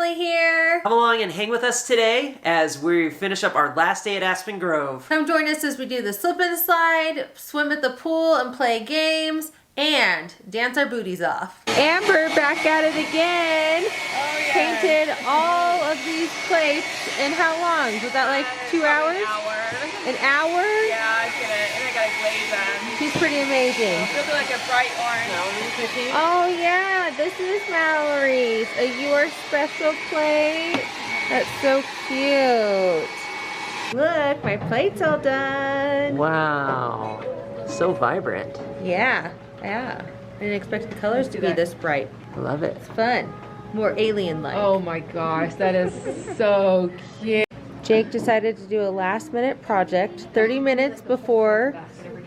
Emily here. Come along and hang with us today as we finish up our last day at Aspen Grove. Come join us as we do the slip and slide, swim at the pool and play games, and dance our booties off. Amber back at it again. Oh, yeah. Painted all of these plates in how long? Was that like 2 hours? An hour. An hour? Yeah, I gotta glaze them. She's pretty amazing. It'll be like a bright orange. Oh yeah, this is Mallory's. A Your Special plate. That's so cute. Look, my plate's all done. Wow, so vibrant. Yeah. I didn't expect the colors to be this bright. I love it. It's fun. More alien-like. Oh my gosh, that is so cute. Jake decided to do a last-minute project 30 minutes before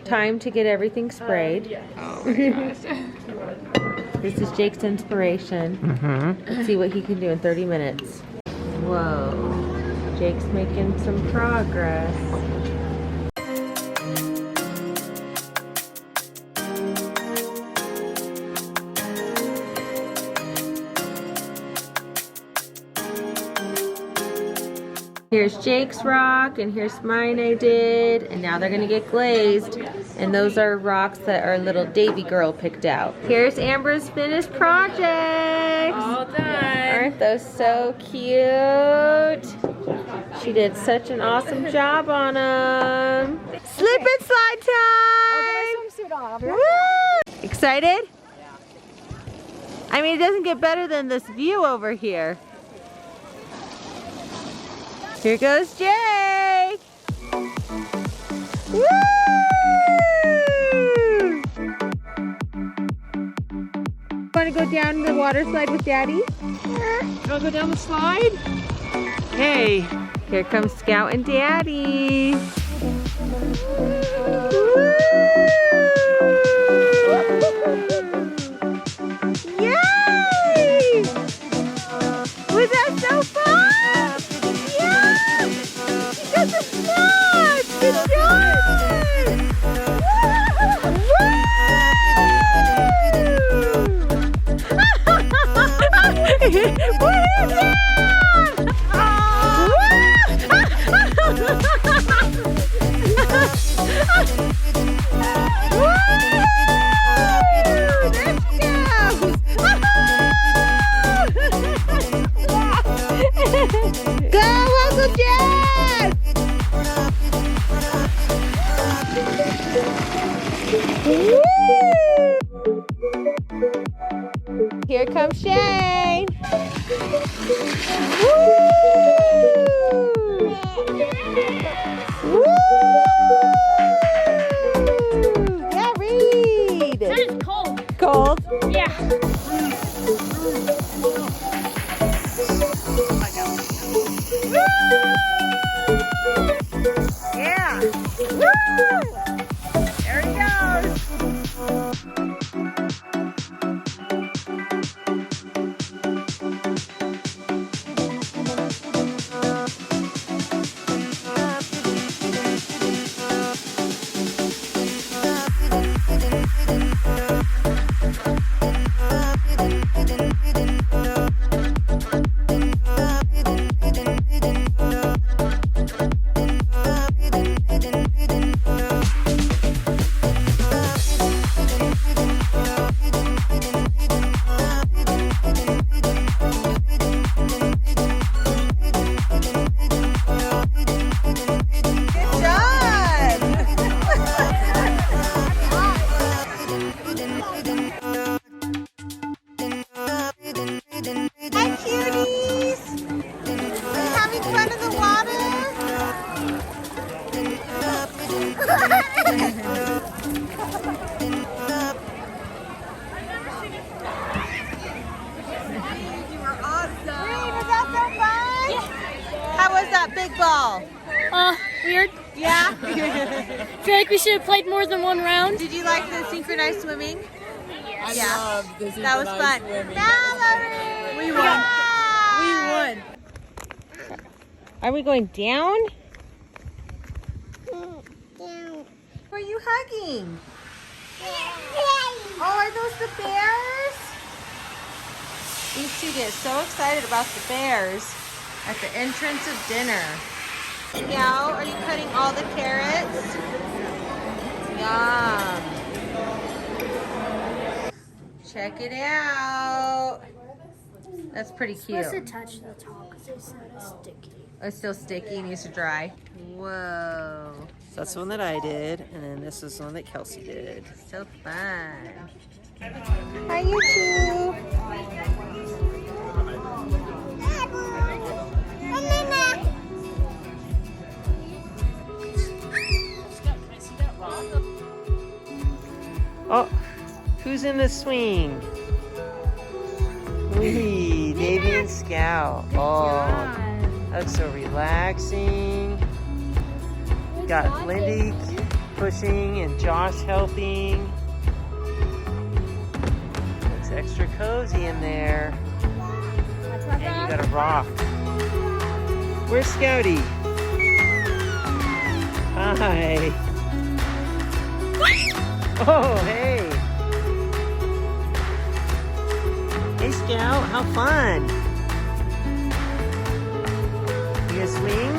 time to get everything sprayed. Oh my gosh. This is Jake's inspiration. Let's see what he can do in 30 minutes. Whoa. Jake's making some progress. Here's Jake's rock, and here's mine I did, and now they're gonna get glazed. And those are rocks that our little Davey girl picked out. Here's Amber's finished projects. All done. Aren't those so cute? She did such an awesome job on them. Slip and slide time! Woo! Excited? I mean, it doesn't get better than this view over here. Here goes Jake! Woo! Want to go down the water slide with Daddy? You wanna go down the slide? Hey! Here comes Scout and Davey. Yay! Was that so fun? That's a slide! Good job! What is that? Go, Uncle Jack! Here comes Shane. Woo! Woo! Yeah, read. That is cold. Cold? Yeah. Yeah. Woo! There he goes. Big ball. Weird. Yeah? Feel like we should have played more than one round. Did you like the synchronized swimming? I Yeah. love this. That was fun. Swimming. Mallory! We won. We won. Are we going down? Down. Who are you hugging? Oh, are those the bears? These two get so excited about the bears at the entrance of dinner. Scout, are you cutting all the carrots? Yum. Check it out. That's pretty cute. Supposed to touch the top because they said it's sticky. Oh, it's still sticky, needs to dry. Whoa. So that's the one that I did, and then this is the one that Kelsey did. So fun. Hi, you two. Oh, who's in the swing? Wee, Davey and Scout. Oh, that's so relaxing. Got Lindy pushing and Josh helping. Looks extra cozy in there. And you got a rock. Where's Scouty? Hi. Oh, hey. Hey, Scout, how fun. You gonna swing?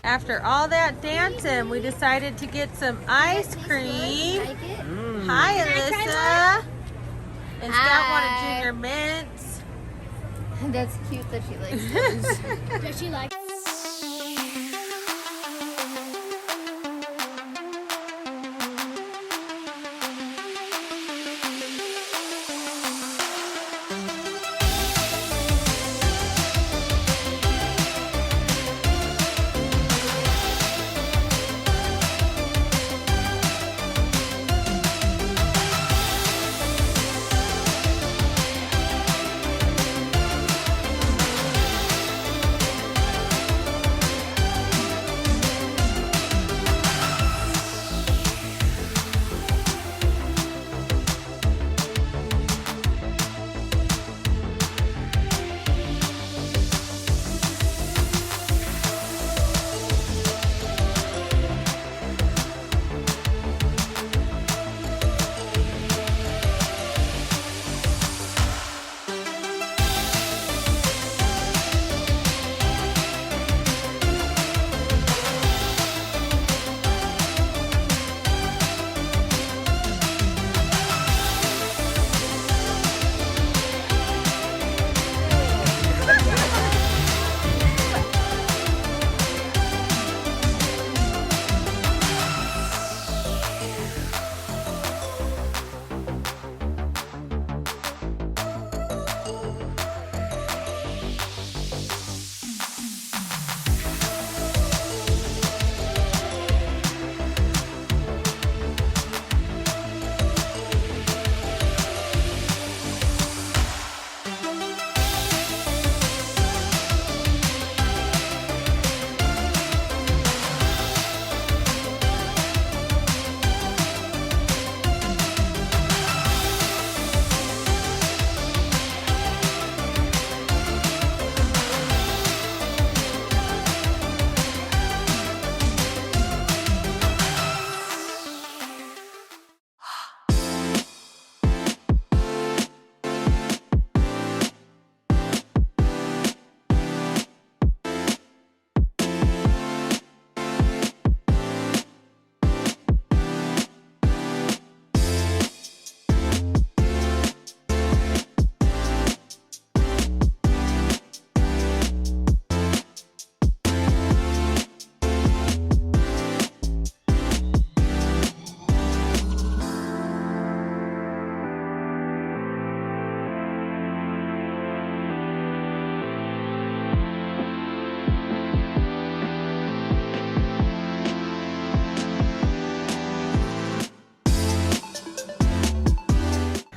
After all that dancing, we decided to get some ice cream. Hi, Alyssa. And Scout wanted Junior Mints. That's cute that she likes those. Does she like?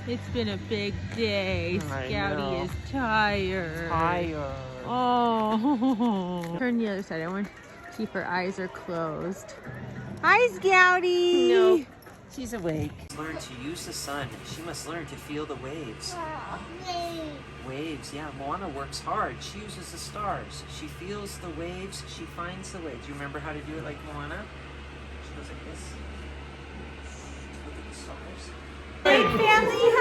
It's been a big day. I Scouty know. is tired. Tired. Oh. Turn the other side. I want to see if her eyes are closed. Hi, Scouty. No. She's awake. Learn to use the sun. She must learn to feel the waves. Waves, yeah. Moana works hard. She uses the stars. She feels the waves. She finds the waves. Do you remember how to do it like Moana? She goes like this. Look at the stars. Big family